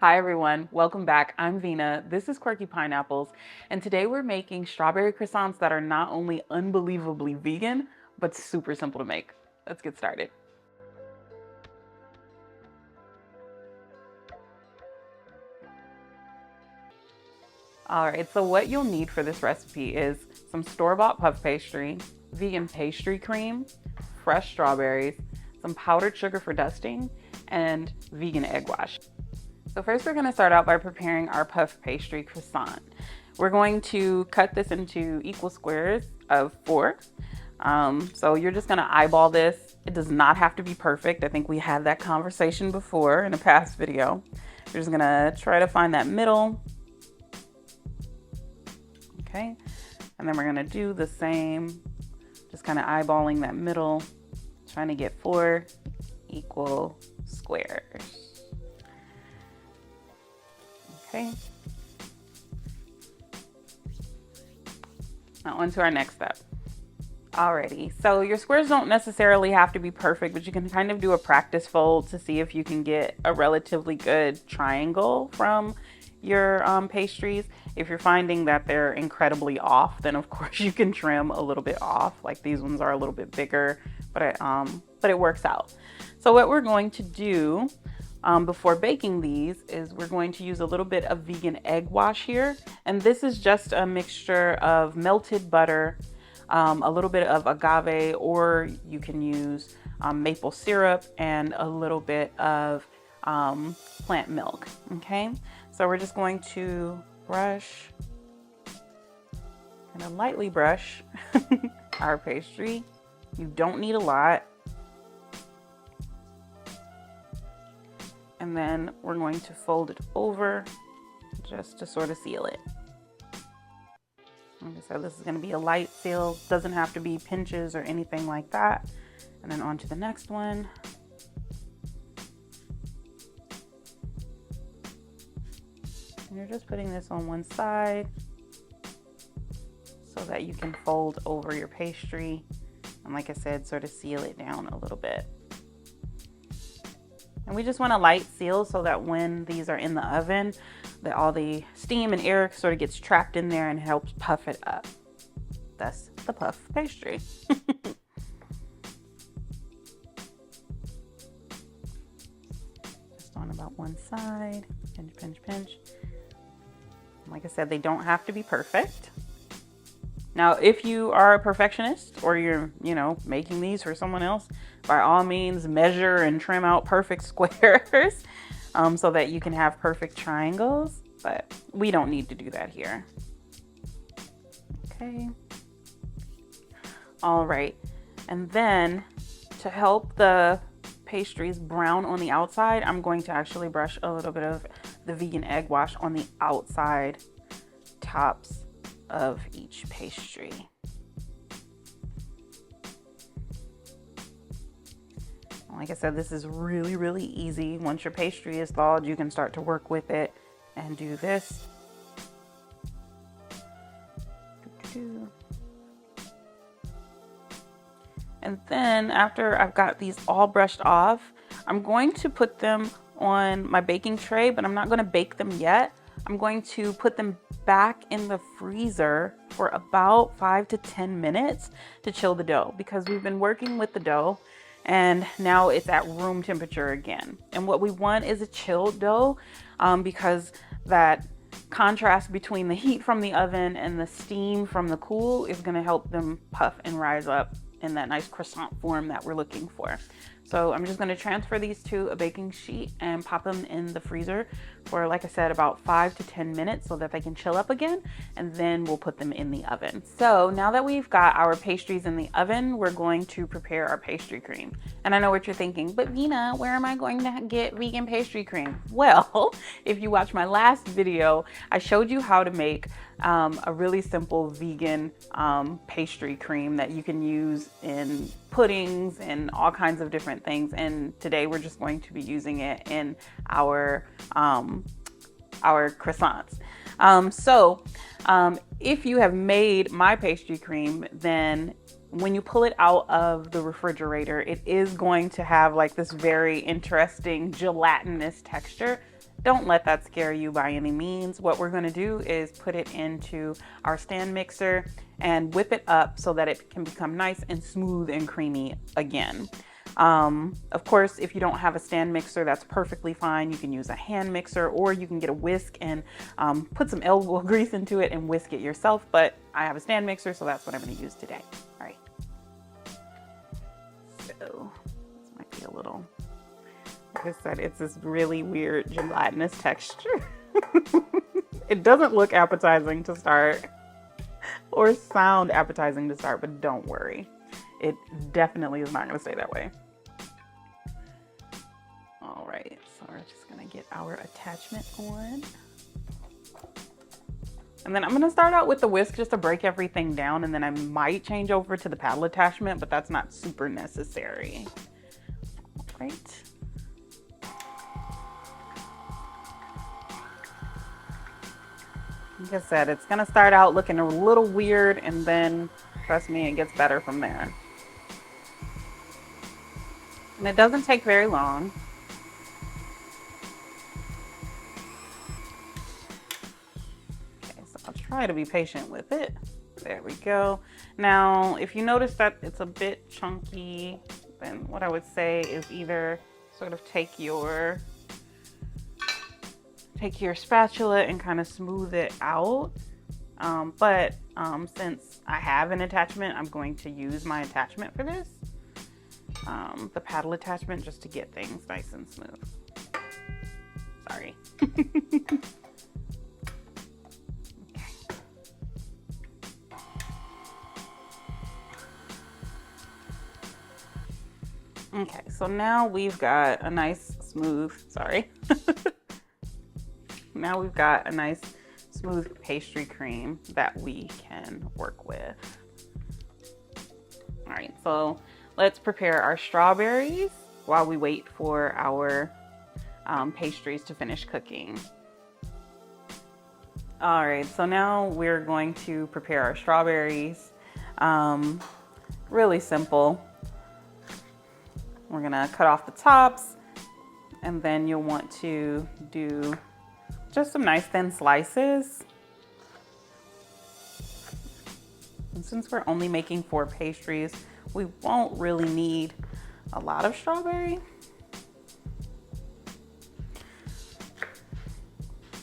Hi everyone, welcome back. I'm Vina. This is Quirky Pineapples, and today we're making strawberry croissants that are not only unbelievably vegan, but super simple to make. Let's get started. All right, so what you'll need for this recipe is some store-bought puff pastry, vegan pastry cream, fresh strawberries, some powdered sugar for dusting, and vegan egg wash. So first we're going to start out by preparing our puff pastry croissant. We're going to cut this into equal squares of 4. So you're just going to eyeball this. It does not have to be perfect. I think we had that conversation before in a past video. You're just going to try to find that middle. Okay. And then we're going to do the same, just kind of eyeballing that middle, trying to get 4 equal squares. Okay. Now on to our next step. Alrighty, so your squares don't necessarily have to be perfect, but you can kind of do a practice fold to see if you can get a relatively good triangle from your pastries. If you're finding that they're incredibly off, then of course you can trim a little bit off. Like these ones are a little bit bigger, but it works out. So what we're going to do before baking these is we're going to use a little bit of vegan egg wash here. And this is just a mixture of melted butter, a little bit of agave, or you can use maple syrup and a little bit of plant milk. Okay, so we're just going to brush, kind of lightly brush our pastry. You don't need a lot. And then we're going to fold it over just to sort of seal it. Like I said, this is going to be a light seal. Doesn't have to be pinches or anything like that. And then on to the next one. And you're just putting this on one side so that you can fold over your pastry. And like I said, sort of seal it down a little bit. And we just want a light seal so that when these are in the oven, that all the steam and air sort of gets trapped in there and helps puff it up. That's the puff pastry. Just on about one side, pinch, pinch, pinch. Like I said, they don't have to be perfect. Now, if you are a perfectionist or you're, making these for someone else, by all means, measure and trim out perfect squares so that you can have perfect triangles, but we don't need to do that here. Okay. All right. And then to help the pastries brown on the outside, I'm going to actually brush a little bit of the vegan egg wash on the outside tops of each pastry. Like I said, this is really, really easy. Once your pastry is thawed, you can start to work with it and do this. And then after I've got these all brushed off, I'm going to put them on my baking tray, but I'm not going to bake them yet. I'm going to put them back in the freezer for about 5 to 10 minutes to chill the dough, because we've been working with the dough and now it's at room temperature again. And what we want is a chilled dough because that contrast between the heat from the oven and the steam from the cool is going to help them puff and rise up in that nice croissant form that we're looking for. So I'm just going to transfer these to a baking sheet and pop them in the freezer for, like I said, about 5 to 10 minutes so that they can chill up again, and then we'll put them in the oven. So now that we've got our pastries in the oven, we're going to prepare our pastry cream. And I know what you're thinking, but Vina, where am I going to get vegan pastry cream? Well, if you watch my last video, I showed you how to make a really simple vegan pastry cream that you can use in puddings and all kinds of different things. And today we're just going to be using it in our croissants. If you have made my pastry cream, then when you pull it out of the refrigerator, it is going to have like this very interesting gelatinous texture. don't let that scare you by any means. What we're going to do is put it into our stand mixer and whip it up so that it can become nice and smooth and creamy again. Of course, if you don't have a stand mixer, that's perfectly fine. You can use a hand mixer, or you can get a whisk and put some elbow grease into it and whisk it yourself. But I have a stand mixer, so that's what I'm going to use today. All right. So this might be a little, like I said, it's this really weird gelatinous texture. It doesn't look appetizing to start or sound appetizing to start, but don't worry. It definitely is not going to stay that way. All right, so we're just going to get our attachment on. And then I'm going to start out with the whisk just to break everything down, and then I might change over to the paddle attachment, but that's not super necessary. All right. Like I said, it's going to start out looking a little weird, and then, trust me, it gets better from there. And it doesn't take very long. Okay, so I'll try to be patient with it. There we go. Now, if you notice that it's a bit chunky, then what I would say is either sort of take your spatula and kind of smooth it out. Since I have an attachment, I'm going to use my attachment for this. The paddle attachment, just to get things nice and smooth. Sorry. Okay, so now we've got a nice smooth, now we've got a nice smooth pastry cream that we can work with. All right, so let's prepare our strawberries while we wait for our pastries to finish cooking. All right, so now we're going to prepare our strawberries. Really simple. We're gonna cut off the tops, and then you'll want to do just some nice thin slices. And since we're only making 4 pastries, we won't really need a lot of strawberry.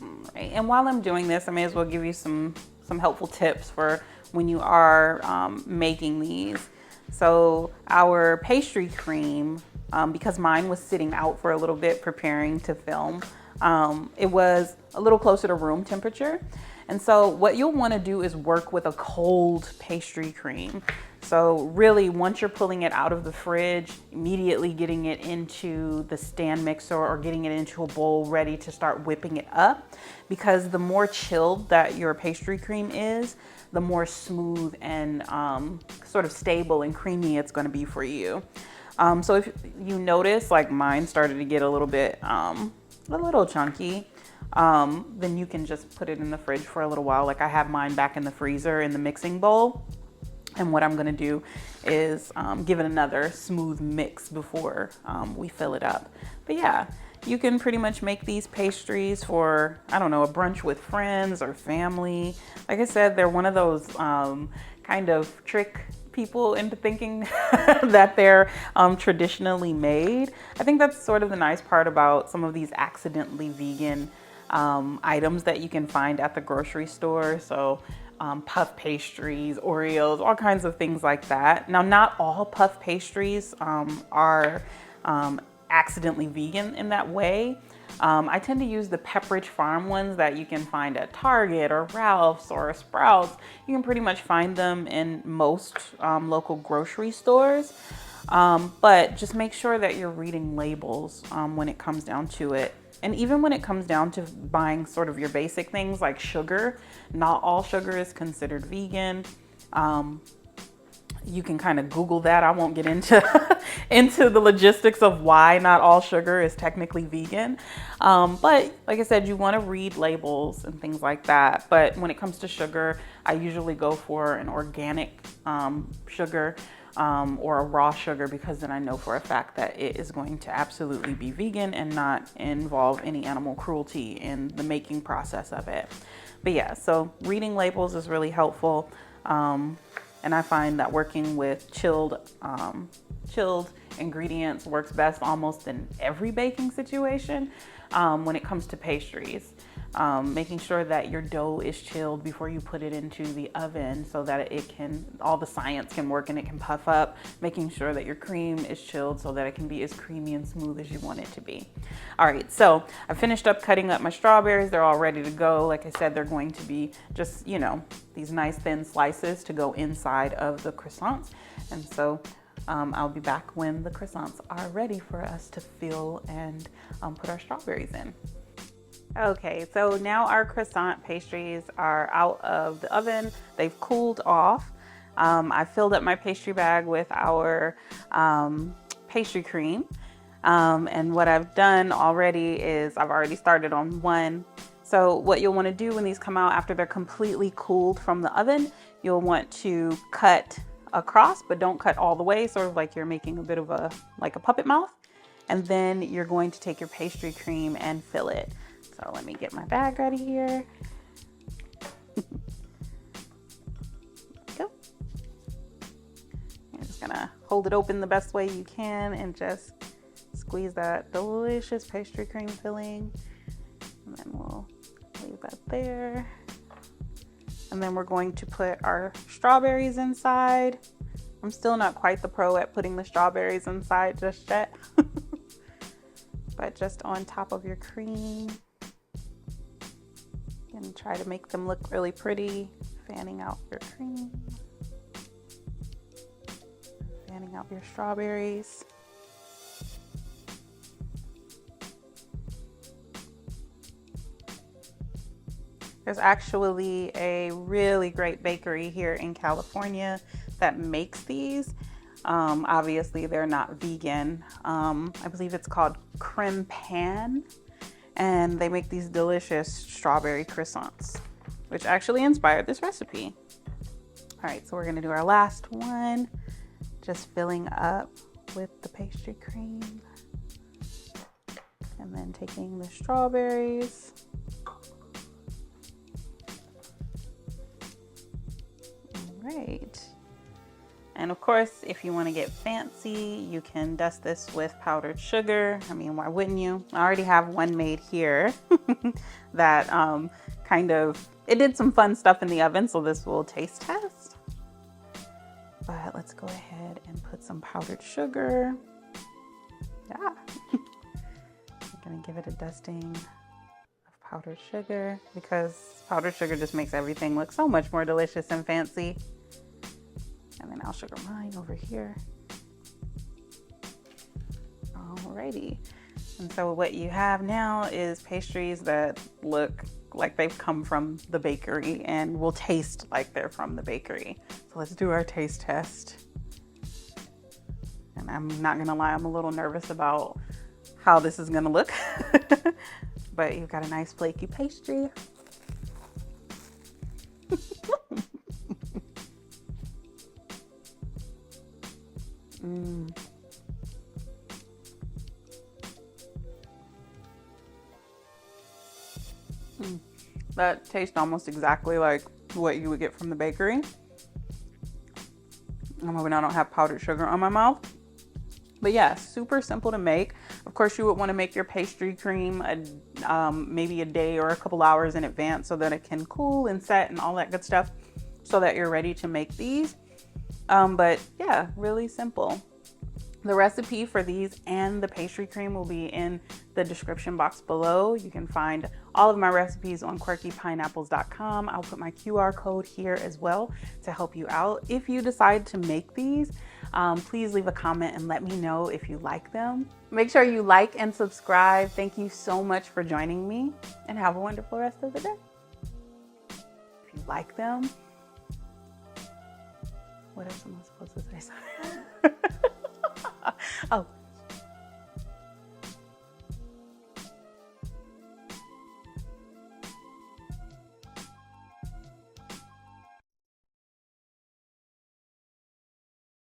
All right, and while I'm doing this, I may as well give you some helpful tips for when you are making these. So our pastry cream, because mine was sitting out for a little bit preparing to film, it was a little closer to room temperature. And so what you'll want to do is work with a cold pastry cream. So really, once you're pulling it out of the fridge, immediately getting it into the stand mixer or getting it into a bowl ready to start whipping it up, because the more chilled that your pastry cream is, the more smooth and sort of stable and creamy it's going to be for you. So if you notice, like mine started to get a little bit, a little chunky, then you can just put it in the fridge for a little while. Like I have mine back in the freezer in the mixing bowl. And what I'm gonna do is give it another smooth mix before we fill it up. But yeah, you can pretty much make these pastries for, I don't know, a brunch with friends or family. Like I said, they're one of those kind of trick people into thinking that they're traditionally made. I think that's sort of the nice part about some of these accidentally vegan items that you can find at the grocery store. So puff pastries, Oreos, all kinds of things like that. Now, not all puff pastries are accidentally vegan in that way. I tend to use the Pepperidge Farm ones that you can find at Target or Ralph's or Sprouts. You can pretty much find them in most local grocery stores. But just make sure that you're reading labels when it comes down to it. And even when it comes down to buying sort of your basic things like sugar, not all sugar is considered vegan. You can kind of Google that. I won't get into into the logistics of why not all sugar is technically vegan. But like I said, you want to read labels and things like that. But when it comes to sugar, I usually go for an organic sugar or a raw sugar, because then I know for a fact that it is going to absolutely be vegan and not involve any animal cruelty in the making process of it. But yeah, so reading labels is really helpful. And I find that working with chilled ingredients works best almost in every baking situation when it comes to pastries. Making sure that your dough is chilled before you put it into the oven so that all the science can work and it can puff up. Making sure that your cream is chilled so that it can be as creamy and smooth as you want it to be. All right, so I finished up cutting up my strawberries. They're all ready to go. Like I said, they're going to be just, you know, these nice thin slices to go inside of the croissants. And so I'll be back when the croissants are ready for us to fill and put our strawberries in. Okay, so now our croissant pastries are out of the oven. They've cooled off. I filled up my pastry bag with our pastry cream. And what I've done already is I've already started on one. So what you'll want to do when these come out after they're completely cooled from the oven, you'll want to cut across, but don't cut all the way, sort of like you're making a bit of like a puppet mouth. And then you're going to take your pastry cream and fill it. So let me get my bag ready here. Go. You're just gonna hold it open the best way you can and just squeeze that delicious pastry cream filling. And then we'll leave that there. And then we're going to put our strawberries inside. I'm still not quite the pro at putting the strawberries inside just yet. But just on top of your cream. And try to make them look really pretty. Fanning out your cream. Fanning out your strawberries. There's actually a really great bakery here in California that makes these. Obviously, they're not vegan. I believe it's called Creme, and they make these delicious strawberry croissants, which actually inspired this recipe. All right, so we're gonna do our last one, just filling up with the pastry cream, and then taking the strawberries. All right. And of course, if you want to get fancy, you can dust this with powdered sugar. I mean, why wouldn't you? I already have one made here that it did some fun stuff in the oven, so this will taste test. But let's go ahead and put some powdered sugar. Yeah. I'm gonna give it a dusting of powdered sugar because powdered sugar just makes everything look so much more delicious and fancy. And then I'll sugar mine over here. Alrighty. And so what you have now is pastries that look like they've come from the bakery and will taste like they're from the bakery. So let's do our taste test. And I'm not gonna lie, I'm a little nervous about how this is gonna look. But you've got a nice flaky pastry. That tastes almost exactly like what you would get from the bakery. I'm hoping I don't have powdered sugar on my mouth. But yeah, super simple to make. Of course, you would want to make your pastry cream maybe a day or a couple hours in advance so that it can cool and set and all that good stuff so that you're ready to make these. But yeah, really simple. The recipe for these and the pastry cream will be in the description box below. You can find all of my recipes on quirkypineapples.com. I'll put my QR code here as well to help you out. If you decide to make these, please leave a comment and let me know if you like them. Make sure you like and subscribe. Thank you so much for joining me and have a wonderful rest of the day. If you like them, what else am I supposed to say? Oh,